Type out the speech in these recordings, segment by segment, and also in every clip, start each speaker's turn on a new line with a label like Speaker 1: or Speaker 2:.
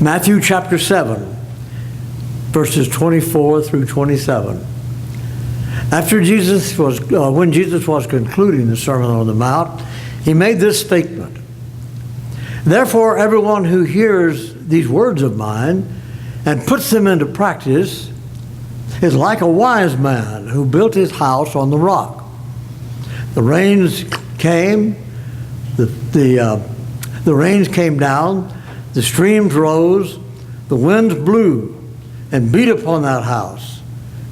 Speaker 1: Matthew chapter 7, verses 24 through 27. When Jesus was concluding the Sermon on the Mount, he made this statement: "Therefore, everyone who hears these words of mine and puts them into practice is like a wise man who built his house on the rock. The rains came, the rains came down, the streams rose, the winds blew and beat upon that house,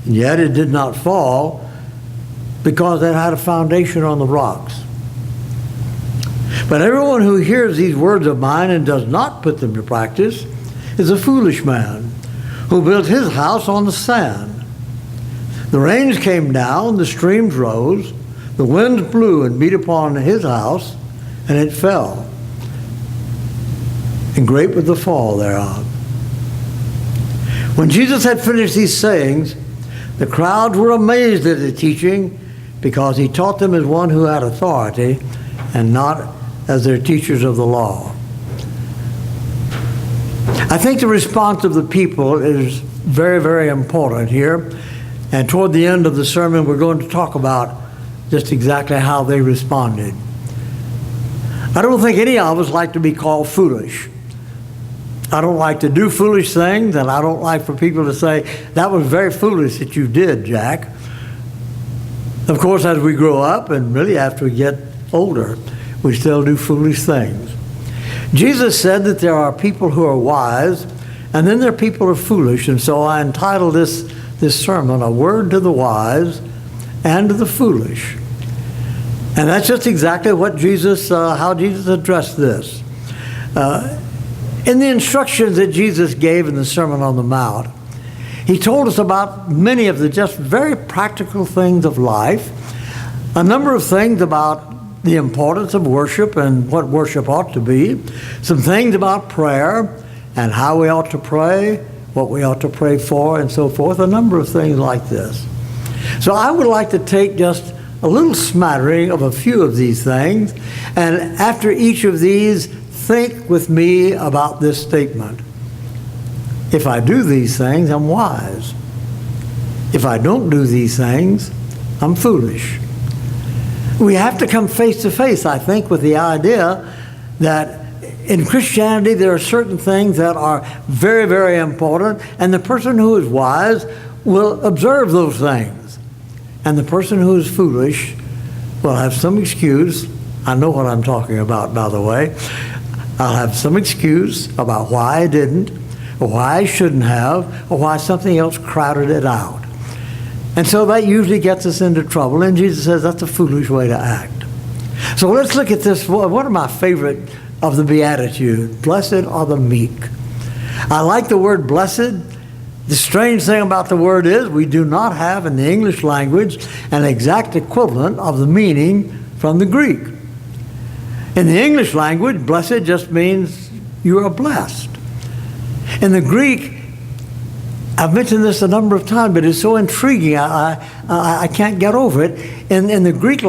Speaker 1: and yet it did not fall, because it had a foundation on the rocks. But everyone who hears these words of mine and does not put them to practice is a foolish man who built his house on the sand. The rains came down, the streams rose, the winds blew and beat upon his house, and it fell. And great was the fall thereof." When Jesus had finished these sayings, the crowds were amazed at his teaching, because he taught them as one who had authority and not as their teachers of the law. I think the response of the people is very, very important here. And toward the end of the sermon, we're going to talk about just exactly how they responded. I don't think any of us like to be called foolish. I don't like to do foolish things, and I don't like for people to say, "That was very foolish that you did, Jack." Of course, as we grow up, and really after we get older, we still do foolish things. Jesus said that there are people who are wise, and then there are people who are foolish, and so I entitled this sermon, "A Word to the Wise and to the Foolish." And that's just exactly what how Jesus addressed this. In the instructions that Jesus gave in the Sermon on the Mount, he told us about many of the just very practical things of life, a number of things about the importance of worship and what worship ought to be, some things about prayer and how we ought to pray, what we ought to pray for, and so forth, a number of things like this. So I would like to take just a little smattering of a few of these things, and after each of these, think with me about this statement: if I do these things, I'm wise. If I don't do these things, I'm foolish. We have to come face to face, I think, with the idea that in Christianity there are certain things that are very, very important, and the person who is wise will observe those things. And the person who is foolish will have some excuse. I know what I'm talking about, by the way. I'll have some excuse about why I didn't, or why I shouldn't have, or why something else crowded it out. And so that usually gets us into trouble, and Jesus says that's a foolish way to act. So let's look at this, one of my favorite of the Beatitudes: blessed are the meek. I like the word blessed. The strange thing about the word is we do not have in the English language an exact equivalent of the meaning from the Greek. In the English language, blessed just means you are blessed. In the Greek, I've mentioned this a number of times, but it's so intriguing, I can't get over it. In the Greek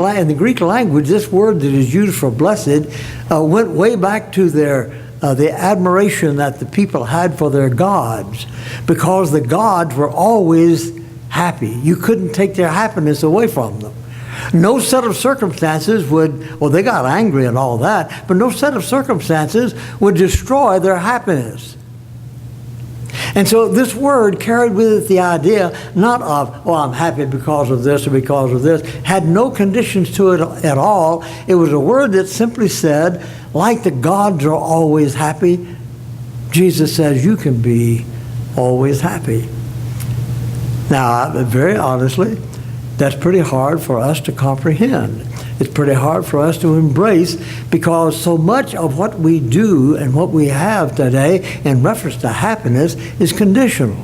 Speaker 1: language, this word that is used for blessed went way back to the admiration that the people had for their gods, because the gods were always happy. You couldn't take their happiness away from them. No set of circumstances they got angry and all that, but no set of circumstances would destroy their happiness. And so this word carried with it the idea not of, I'm happy because of this or because of this, had no conditions to it at all. It was a word that simply said, like the gods are always happy, Jesus says you can be always happy. Now, very honestly, that's pretty hard for us to comprehend. It's pretty hard for us to embrace, because so much of what we do and what we have today in reference to happiness is conditional.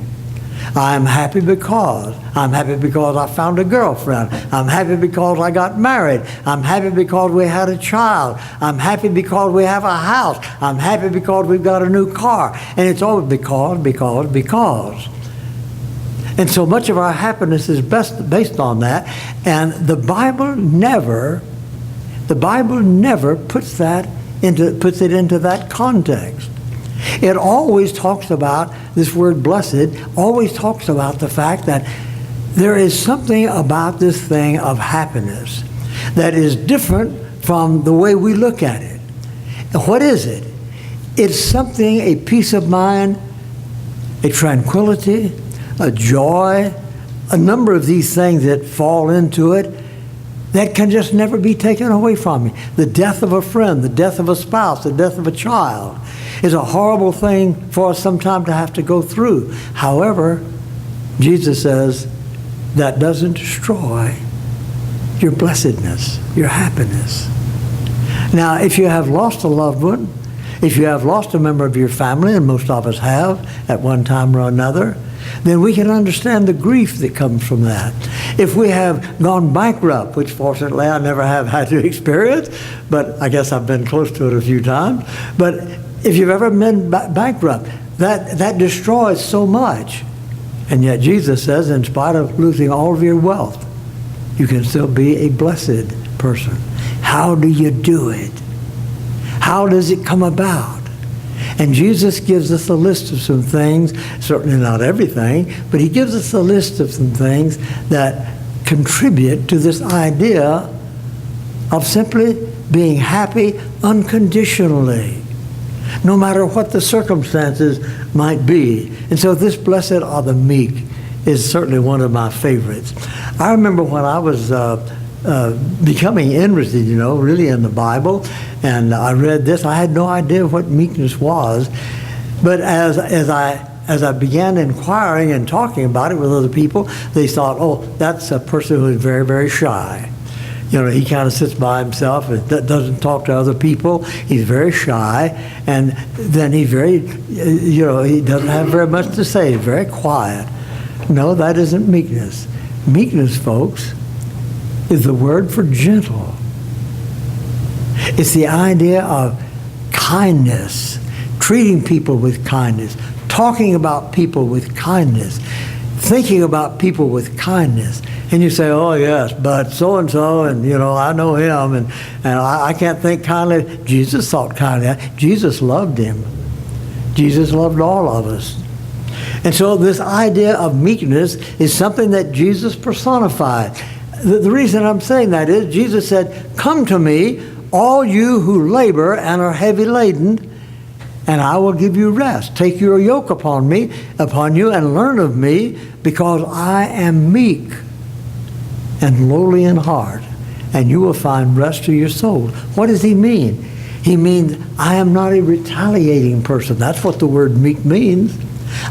Speaker 1: I'm happy because I found a girlfriend. I'm happy because I got married. I'm happy because we had a child. I'm happy because we have a house. I'm happy because we've got a new car. And it's always because. And so much of our happiness is based on that. And the Bible never puts it into that context. It always talks about, this word blessed, always talks about the fact that there is something about this thing of happiness that is different from the way we look at it. And what is it? It's something, a peace of mind, a tranquility, a joy, a number of these things that fall into it that can just never be taken away from me. The death of a friend, the death of a spouse, the death of a child is a horrible thing for us sometimes to have to go through. However, Jesus says that doesn't destroy your blessedness, your happiness. Now, if you have lost a loved one, if you have lost a member of your family, and most of us have at one time or another, then we can understand the grief that comes from that. If we have gone bankrupt, which fortunately I never have had to experience, but I guess I've been close to it a few times. But if you've ever been bankrupt, that destroys so much. And yet Jesus says, in spite of losing all of your wealth, you can still be a blessed person. How do you do it? How does it come about? And Jesus gives us a list of some things, certainly not everything, but he gives us a list of some things that contribute to this idea of simply being happy unconditionally, no matter what the circumstances might be. And so this blessed are the meek is certainly one of my favorites. I remember when I was becoming interested, really in the Bible, and I read this. I had no idea what meekness was, but as I began inquiring and talking about it with other people, they thought, oh, that's a person who is very, very shy. He kind of sits by himself and doesn't talk to other people. He's very shy, and then he's very, he doesn't have very much to say. He's very quiet. No, that isn't meekness. Meekness, folks, is the word for gentle. It's the idea of kindness, treating people with kindness, talking about people with kindness, thinking about people with kindness. And you say, oh yes, but so-and-so, and I know him, and I can't think kindly. Jesus thought kindly. Jesus loved him. Jesus loved all of us. And so this idea of meekness is something that Jesus personified. The reason I'm saying that is Jesus said, come to me, all you who labor and are heavy laden, and I will give you rest. Take your yoke upon you, and learn of me, because I am meek and lowly in heart, and you will find rest to your soul. What does he mean? He means I am not a retaliating person. That's what the word meek means.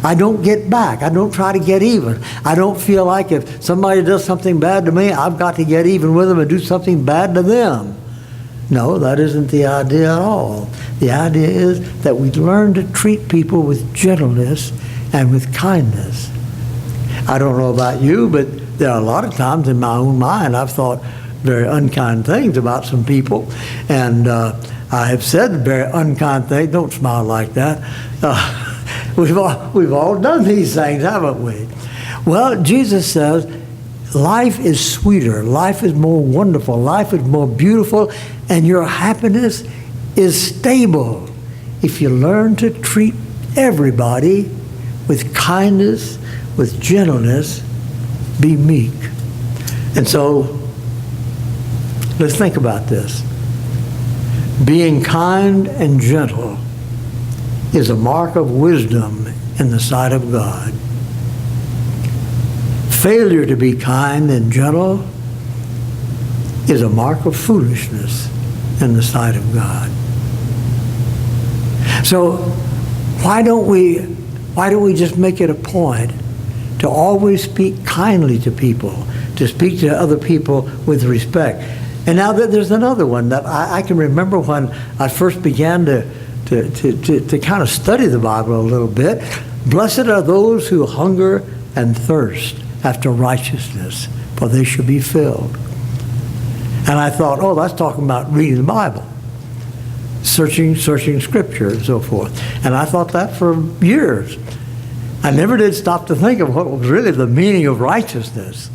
Speaker 1: I don't get back. I don't try to get even. I don't feel like if somebody does something bad to me, I've got to get even with them and do something bad to them. No, that isn't the idea at all. The idea is that we learn to treat people with gentleness and with kindness. I don't know about you, but there are a lot of times in my own mind I've thought very unkind things about some people, and I have said very unkind things. Don't smile like that. We've all done these things, haven't we? Well, Jesus says life is sweeter, life is more wonderful, life is more beautiful, and your happiness is stable if you learn to treat everybody with kindness, with gentleness, be meek. And so, let's think about this. Being kind and gentle is a mark of wisdom in the sight of God. Failure to be kind and gentle is a mark of foolishness in the sight of God. So why don't we just make it a point to always speak kindly to people, to speak to other people with respect? And now there's another one that I can remember when I first began to kind of study the Bible a little bit. Blessed are those who hunger and thirst after righteousness, for they shall be filled. And I thought, oh, that's talking about reading the Bible, searching Scripture and so forth. And I thought that for years. I never did stop to think of what was really the meaning of righteousness.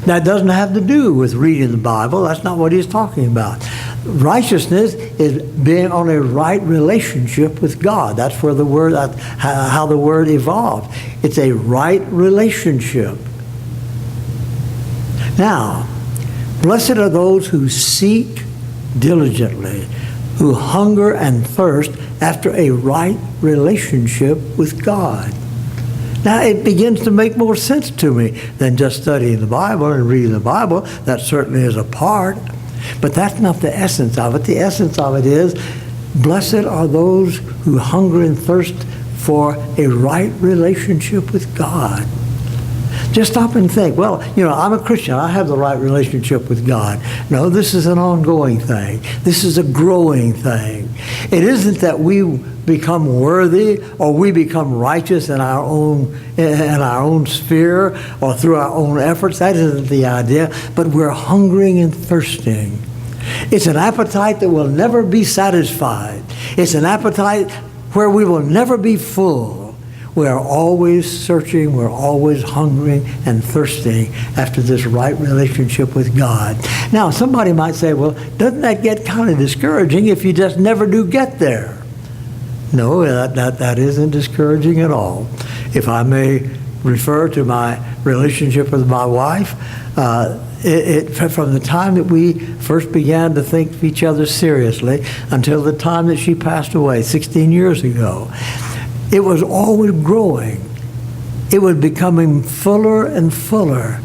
Speaker 1: That doesn't have to do with reading the Bible. That's not what he's talking about. Righteousness is being on a right relationship with God. That's where the word, how the word evolved. It's a right relationship. Now, blessed are those who seek diligently, who hunger and thirst after a right relationship with God. Now, it begins to make more sense to me than just studying the Bible and reading the Bible. That certainly is a part. But that's not the essence of it. The essence of it is, blessed are those who hunger and thirst for a right relationship with God. Just stop and think, well, I'm a Christian. I have the right relationship with God. No, this is an ongoing thing. This is a growing thing. It isn't that we become worthy or we become righteous in our own sphere or through our own efforts. That isn't the idea. But we're hungering and thirsting. It's an appetite that will never be satisfied. It's an appetite where we will never be full. We are always searching, we're always hungering and thirsting after this right relationship with God. Now, somebody might say, well, doesn't that get kind of discouraging if you just never do get there? No, that isn't discouraging at all. If I may refer to my relationship with my wife, from the time that we first began to think of each other seriously until the time that she passed away 16 years ago, it was always growing. It was becoming fuller and fuller.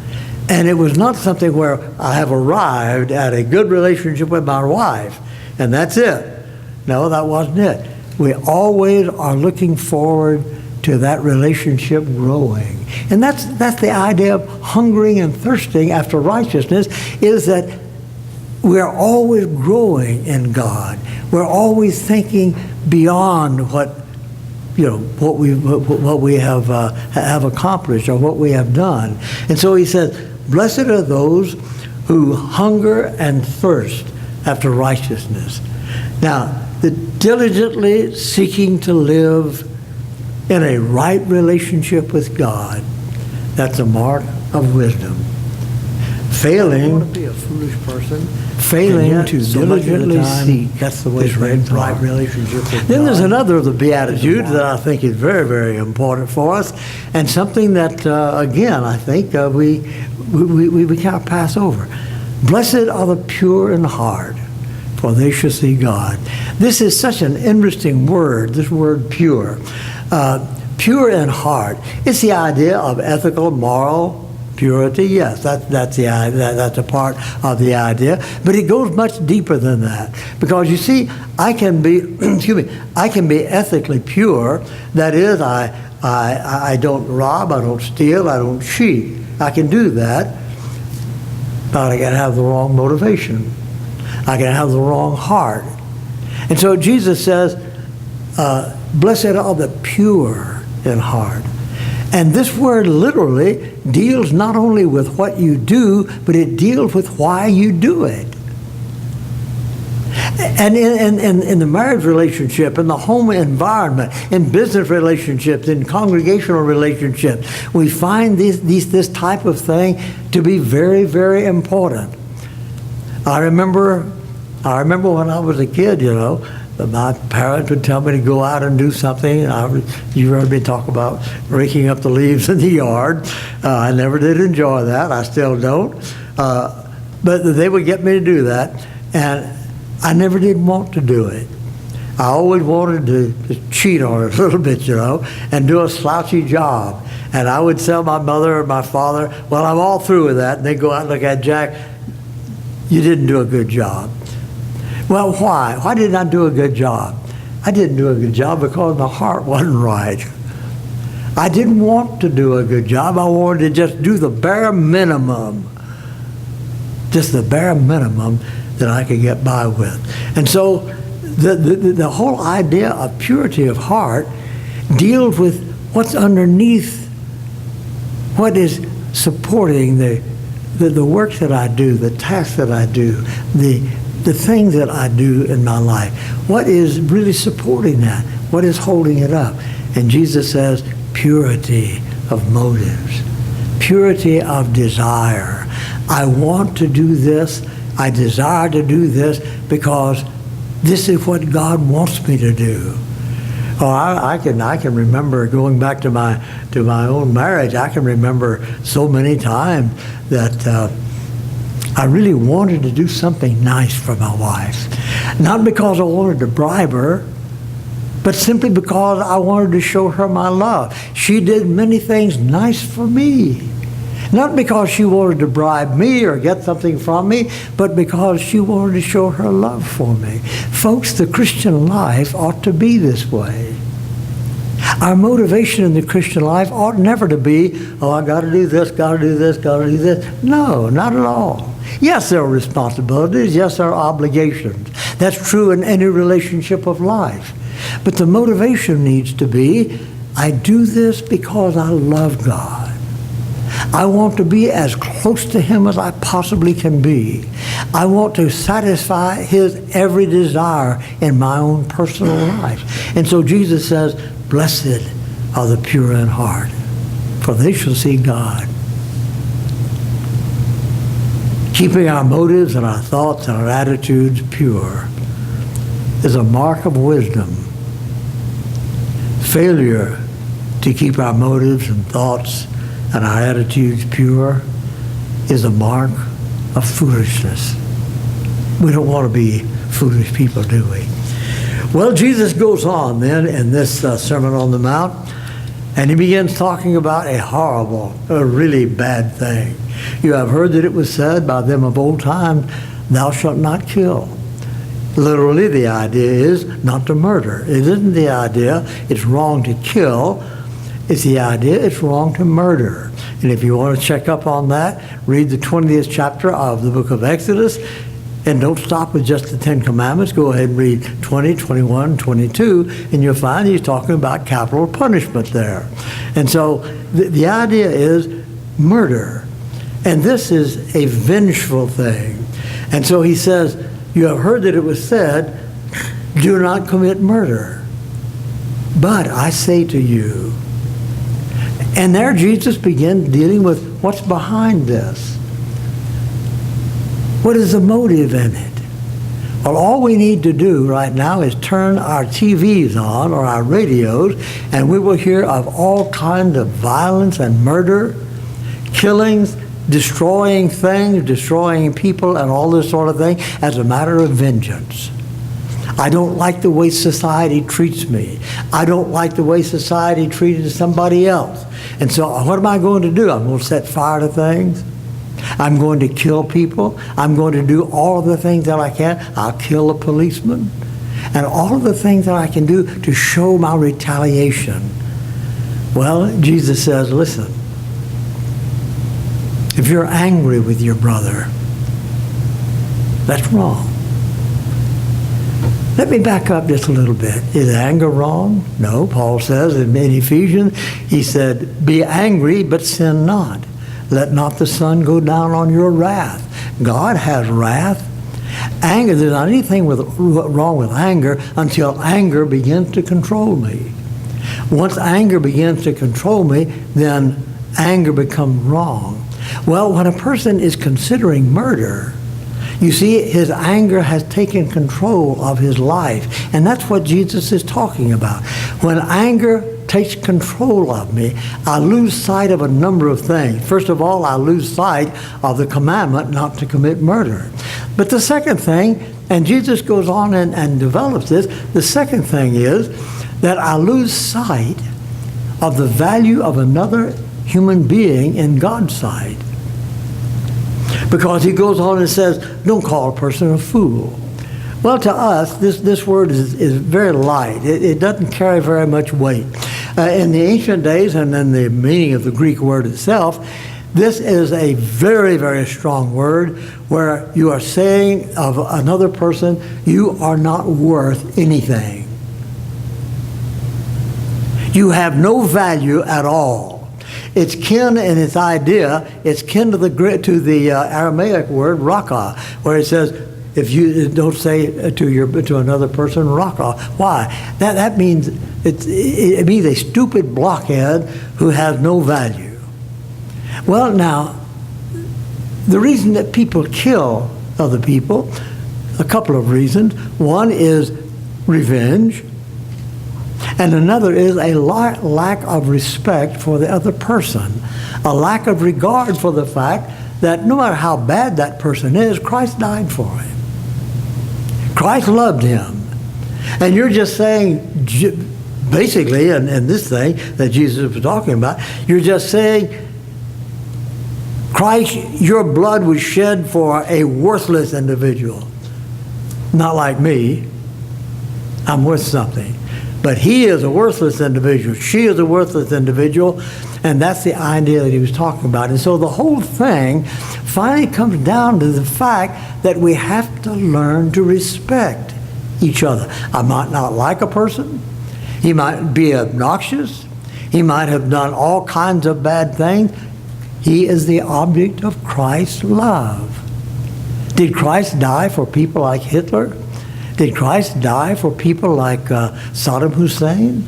Speaker 1: And it was not something where I have arrived at a good relationship with my wife, and that's it. No, that wasn't it. We always are looking forward to that relationship growing. And that's the idea of hungering and thirsting after righteousness, is that we're always growing in God. We're always thinking beyond what we have accomplished or what we have done. And so he says, blessed are those who hunger and thirst after righteousness. Now, the diligently seeking to live in a right relationship with God, that's a mark of wisdom. Failing to be a foolish person, failing to diligently seek, that's the way this right relationship with God. Then there's another of the Beatitudes that I think is very, very important for us, and something that, again, I think we kind of pass over. Blessed are the pure in heart, for they shall see God. This is such an interesting word, this word pure. Pure in heart. It's the idea of ethical, moral purity. Yes, that's the idea. That's a part of the idea. But it goes much deeper than that, because you see, I can be I can be ethically pure. That is, I don't rob, I don't steal, I don't cheat. I can do that, but I can have the wrong motivation. I can have the wrong heart. And so Jesus says, blessed are the pure in heart. And this word literally deals not only with what you do, but it deals with why you do it. And in the marriage relationship, in the home environment, in business relationships, in congregational relationships, we find this type of thing to be very, very important. I remember when I was a kid, my parents would tell me to go out and do something. You heard me talk about raking up the leaves in the yard. I never did enjoy that. I still don't. But they would get me to do that, and I never did want to do it. I always wanted to cheat on it a little bit, and do a slouchy job. And I would tell my mother or my father, well, I'm all through with that. And they'd go out and look at Jack, you didn't do a good job. Well, why? Why didn't I do a good job? I didn't do a good job because my heart wasn't right. I didn't want to do a good job. I wanted to just do the bare minimum. Just the bare minimum that I could get by with. And so the whole idea of purity of heart deals with what's underneath, what is supporting the work that I do, the tasks that I do, the things that I do in my life. What is really supporting that? What is holding it up? And Jesus says, purity of motives, purity of desire. I want to do this, I desire to do this because this is what God wants me to do. Oh, I can remember going back to my own marriage. I can remember so many times that I really wanted to do something nice for my wife. Not because I wanted to bribe her, but simply because I wanted to show her my love. She did many things nice for me. Not because she wanted to bribe me or get something from me, but because she wanted to show her love for me. Folks, the Christian life ought to be this way. Our motivation in the Christian life ought never to be, oh, I got to do this, got to do this, got to do this. No, not at all. Yes, there are responsibilities. Yes, there are obligations. That's true in any relationship of life. But the motivation needs to be, I do this because I love God. I want to be as close to Him as I possibly can be. I want to satisfy His every desire in my own personal life. And so Jesus says, blessed are the pure in heart, for they shall see God. Keeping our motives and our thoughts and our attitudes pure is a mark of wisdom. Failure to keep our motives and thoughts and our attitudes pure is a mark of foolishness. We don't want to be foolish people, do we? Well, Jesus goes on then in this Sermon on the Mount, and he begins talking about a really bad thing. You have heard that it was said by them of old time, thou shalt not kill. Literally, the idea is not to murder. It isn't the idea it's wrong to kill. It's the idea it's wrong to murder. And if you want to check up on that, read the 20th chapter of the book of Exodus. And don't stop with just the 10 Commandments. Go ahead and read 20, 21, 22, and you'll find he's talking about capital punishment there. And so the idea is murder. And this is a vengeful thing. And so he says, you have heard that it was said, do not commit murder. But I say to you, and there Jesus began dealing with what's behind this. What is the motive in it? Well, all we need to do right now is turn our TVs on or our radios, and we will hear of all kinds of violence and murder, killings, destroying things, destroying people, and all this sort of thing as a matter of vengeance. I don't like the way society treats me. I don't like the way society treated somebody else. And so what am I going to do? I'm going to set fire to things. I'm going to kill people. I'm going to do all of the things that I can. I'll kill a policeman. And all of the things that I can do to show my retaliation. Well, Jesus says, listen, if you're angry with your brother, that's wrong. Let me back up just a little bit. Is anger wrong? No. Paul says in Ephesians, he said, be angry, but sin not. Let not the sun go down on your wrath. God has wrath. Anger, there's not anything wrong with anger until anger begins to control me. Once anger begins to control me, then anger becomes wrong. Well, when a person is considering murder, you see, his anger has taken control of his life. And that's what Jesus is talking about. When anger takes control of me, I lose sight of a number of things. First of all, I lose sight of the commandment not to commit murder. But the second thing, and Jesus goes on and develops this, the second thing is that I lose sight of the value of another human being in God's sight. Because he goes on and says, don't call a person a fool. Well, to us, this word is very light. It doesn't carry very much weight. In the ancient days, and in the meaning of the Greek word itself, this is a very, very strong word where you are saying of another person, you are not worth anything. You have no value at all. It's kin in its idea. It's kin to the Aramaic word raka, where it says, if you don't say to another person raka. Why? That means it means a stupid blockhead who has no value. Well, now, the reason that people kill of the people. A couple of reasons. One is revenge, and another is a lack of respect for the other person, a lack of regard for the fact that no matter how bad that person is, Christ died for him. Christ loved him. And you're just saying, basically, in this thing that Jesus was talking about, you're just saying, Christ, your blood was shed for a worthless individual. Not like me. I'm worth something. But he is a worthless individual. She is a worthless individual. And that's the idea that he was talking about. And so the whole thing finally comes down to the fact that we have to learn to respect each other. I might not like a person. He might be obnoxious. He might have done all kinds of bad things. He is the object of Christ's love. Did Christ die for people like Hitler? Did Christ die for people like Saddam Hussein?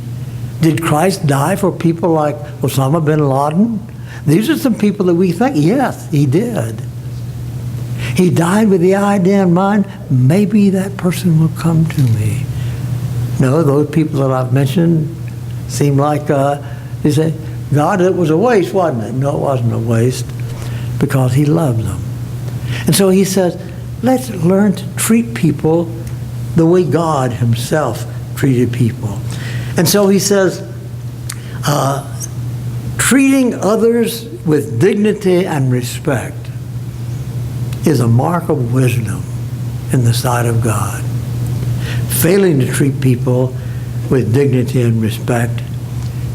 Speaker 1: Did Christ die for people like Osama bin Laden? These are some people that we think, yes, he did. He died with the idea in mind, maybe that person will come to me. No, those people that I've mentioned seem like, you say, God, it was a waste, wasn't it? No, it wasn't a waste, because he loved them. And so he says, let's learn to treat people the way God himself treated people. And so he says, treating others with dignity and respect is a mark of wisdom in the sight of God. Failing to treat people with dignity and respect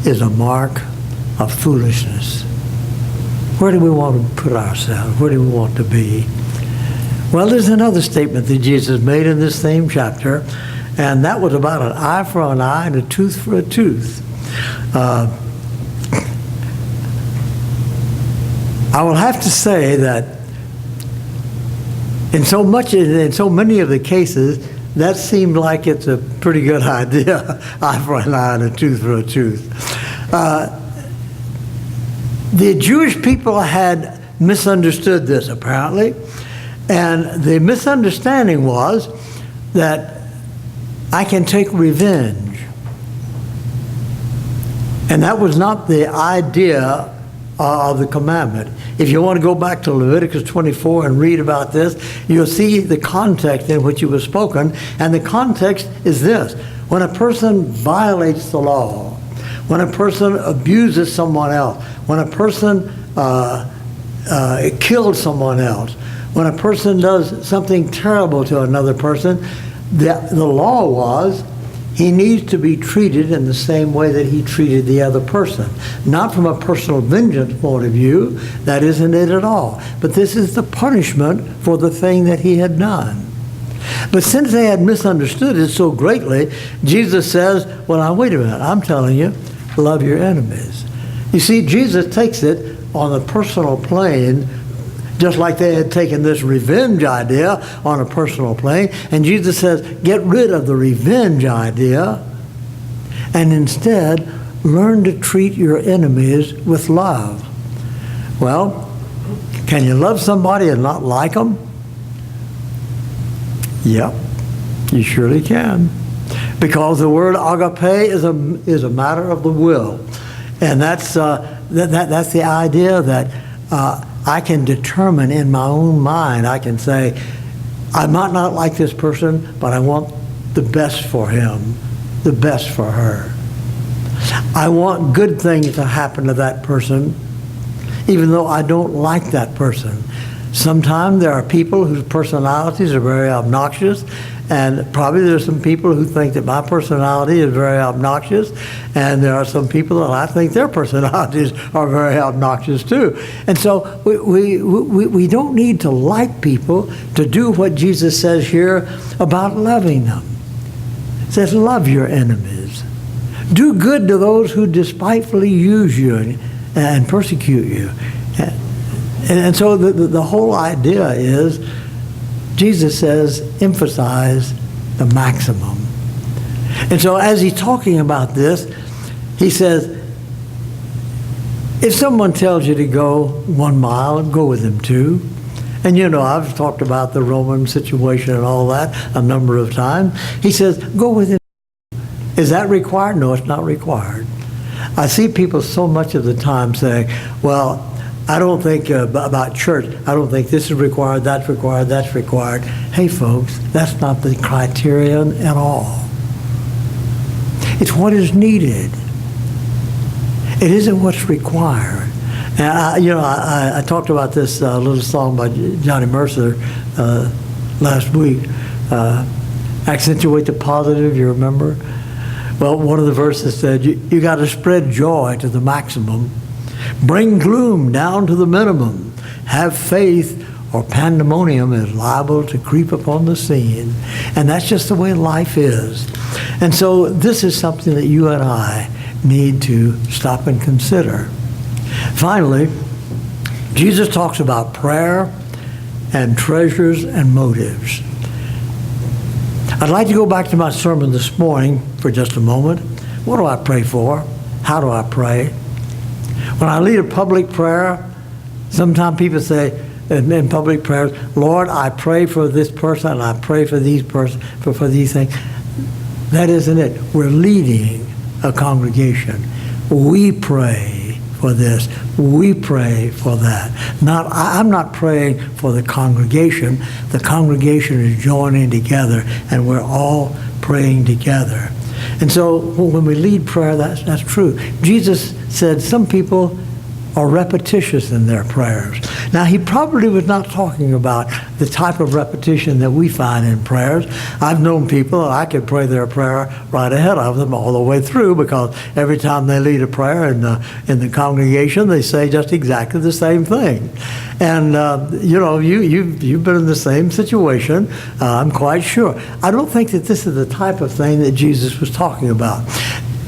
Speaker 1: is a mark of foolishness. Where do we want to put ourselves? Where do we want to be? Well, there's another statement that Jesus made in this same chapter, and that was about an eye for an eye and a tooth for a tooth. I will have to say that in so many of the cases, that seemed like it's a pretty good idea, eye for an eye and a tooth for a tooth. The Jewish people had misunderstood this, apparently, and the misunderstanding was that I can take revenge. And that was not the idea of the commandment. If you want to go back to Leviticus 24 and read about this, you'll see the context in which it was spoken. And the context is this. When a person violates the law, when a person abuses someone else, when a person kills someone else, when a person does something terrible to another person, the law was he needs to be treated in the same way that he treated the other person. Not from a personal vengeance point of view, that isn't it at all. But this is the punishment for the thing that he had done. But since they had misunderstood it so greatly, Jesus says, well, now wait a minute, I'm telling you, love your enemies. You see, Jesus takes it on a personal plane, just like they had taken this revenge idea on a personal plane. And Jesus says, get rid of the revenge idea and instead learn to treat your enemies with love. Well, can you love somebody and not like them? Yep, you surely can. Because the word agape is a matter of the will. And that's the idea that I can determine in my own mind. I can say, I might not like this person, but I want the best for him, the best for her. I want good things to happen to that person, even though I don't like that person. Sometimes there are people whose personalities are very obnoxious, and probably there's some people who think that my personality is very obnoxious, and there are some people that I think their personalities are very obnoxious too. And so we don't need to like people to do what Jesus says here about loving them. It says, love your enemies. Do good to those who despitefully use you and persecute you. And so the whole idea is, Jesus says, emphasize the maximum. And so as he's talking about this, he says, if someone tells you to go 1 mile, go with them 2. And I've talked about the Roman situation and all that a number of times. He says, go with it. Is that required? No, it's not required. I see people so much of the time saying, well, I don't think about church. I don't think this is required, that's required, that's required. Hey, folks, that's not the criterion at all. It's what is needed. It isn't what's required. And I talked about this little song by Johnny Mercer last week. Accentuate the positive, you remember? Well, one of the verses said, you got to spread joy to the maximum. Bring gloom down to the minimum. Have faith, or pandemonium is liable to creep upon the scene. And that's just the way life is. And so this is something that you and I need to stop and consider. Finally, Jesus talks about prayer and treasures and motives. I'd like to go back to my sermon this morning for just a moment. What do I pray for? How do I pray? When I lead a public prayer, sometimes people say in public prayers, Lord, I pray for this person and I pray for these persons, for these things. That isn't it. We're leading a congregation. We pray for this. We pray for that. I'm not praying for the congregation. The congregation is joining together, and we're all praying together. And so when we lead prayer, that's true. Jesus said some people are repetitious in their prayers. Now, he probably was not talking about the type of repetition that we find in prayers. I've known people, I could pray their prayer right ahead of them all the way through, because every time they lead a prayer in the congregation, they say just exactly the same thing. And, you've been in the same situation, I'm quite sure. I don't think that this is the type of thing that Jesus was talking about.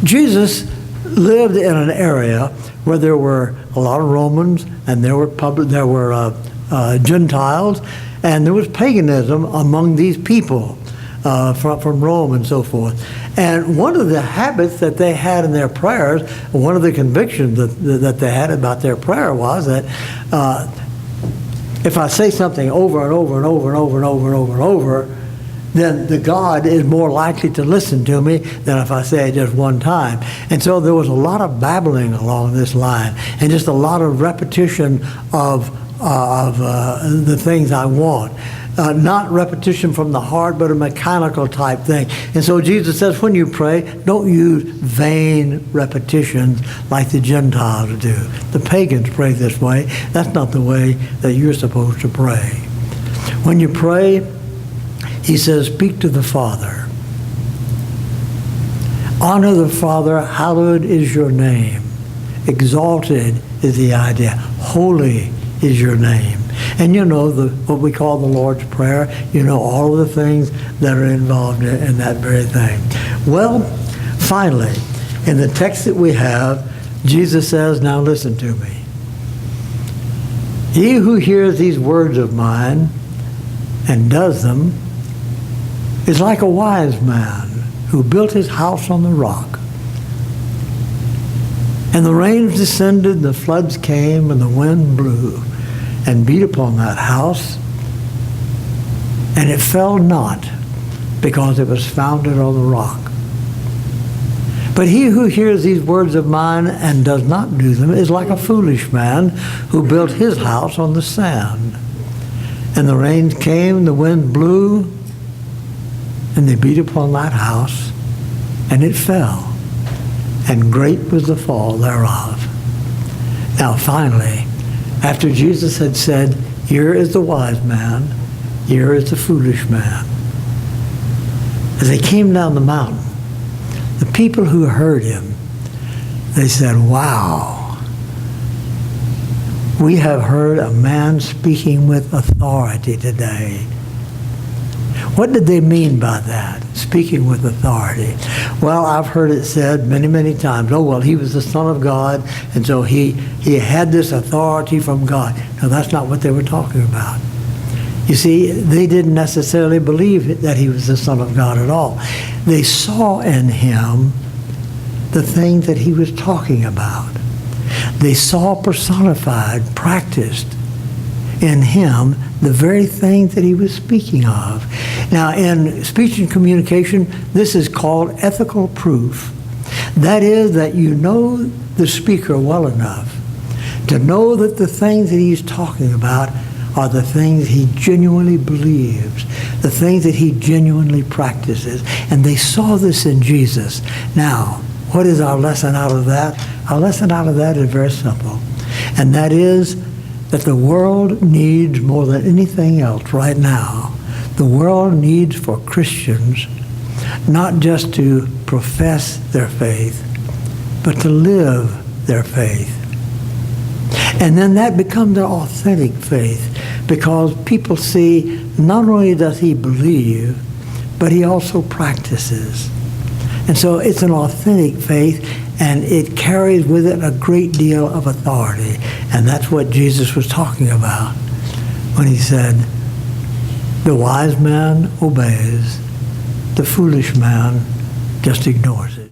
Speaker 1: Jesus lived in an area where there were a lot of Romans, and there were Gentiles, and there was paganism among these people from Rome and so forth. And one of the habits that they had in their prayers, one of the convictions that they had about their prayer was that if I say something over and over and over and over and over and over and over, then the God is more likely to listen to me than if I say it just one time. And so there was a lot of babbling along this line, and just a lot of repetition of the things I want. Not repetition from the heart, but a mechanical type thing. And so Jesus says, when you pray, don't use vain repetitions like the Gentiles do. The pagans pray this way. That's not the way that you're supposed to pray. When you pray, he says, speak to the Father. Honor the Father, hallowed is your name. Exalted is the idea. Holy is your name. And what we call the Lord's Prayer, all of the things that are involved in that very thing. Well, finally, in the text that we have, Jesus says, now listen to me. He who hears these words of mine and does them is like a wise man who built his house on the rock. And the rains descended, the floods came, and the wind blew and beat upon that house, and it fell not, because it was founded on the rock. But he who hears these words of mine and does not do them is like a foolish man who built his house on the sand. And the rains came, the wind blew, and they beat upon that house, and it fell, and great was the fall thereof. Now finally, after Jesus had said, here is the wise man, here is the foolish man, as they came down the mountain, the people who heard him, they said, wow, we have heard a man speaking with authority today. What did they mean by that, speaking with authority? Well, I've heard it said many, many times, oh, well, he was the Son of God, and so he had this authority from God. No, that's not what they were talking about. You see, they didn't necessarily believe that he was the Son of God at all. They saw in him the thing that he was talking about. They saw personified, practiced in him the very things that he was speaking of. Now, in speech and communication, this is called ethical proof. That is, that you know the speaker well enough to know that the things that he's talking about are the things he genuinely believes, the things that he genuinely practices. And they saw this in Jesus. Now, what is our lesson out of that? Our lesson out of that is very simple. And that is that the world needs more than anything else right now. The world needs for Christians not just to profess their faith, but to live their faith. And then that becomes an authentic faith, because people see not only does he believe, but he also practices. And so it's an authentic faith, and it carries with it a great deal of authority. And that's what Jesus was talking about when he said, the wise man obeys, the foolish man just ignores it.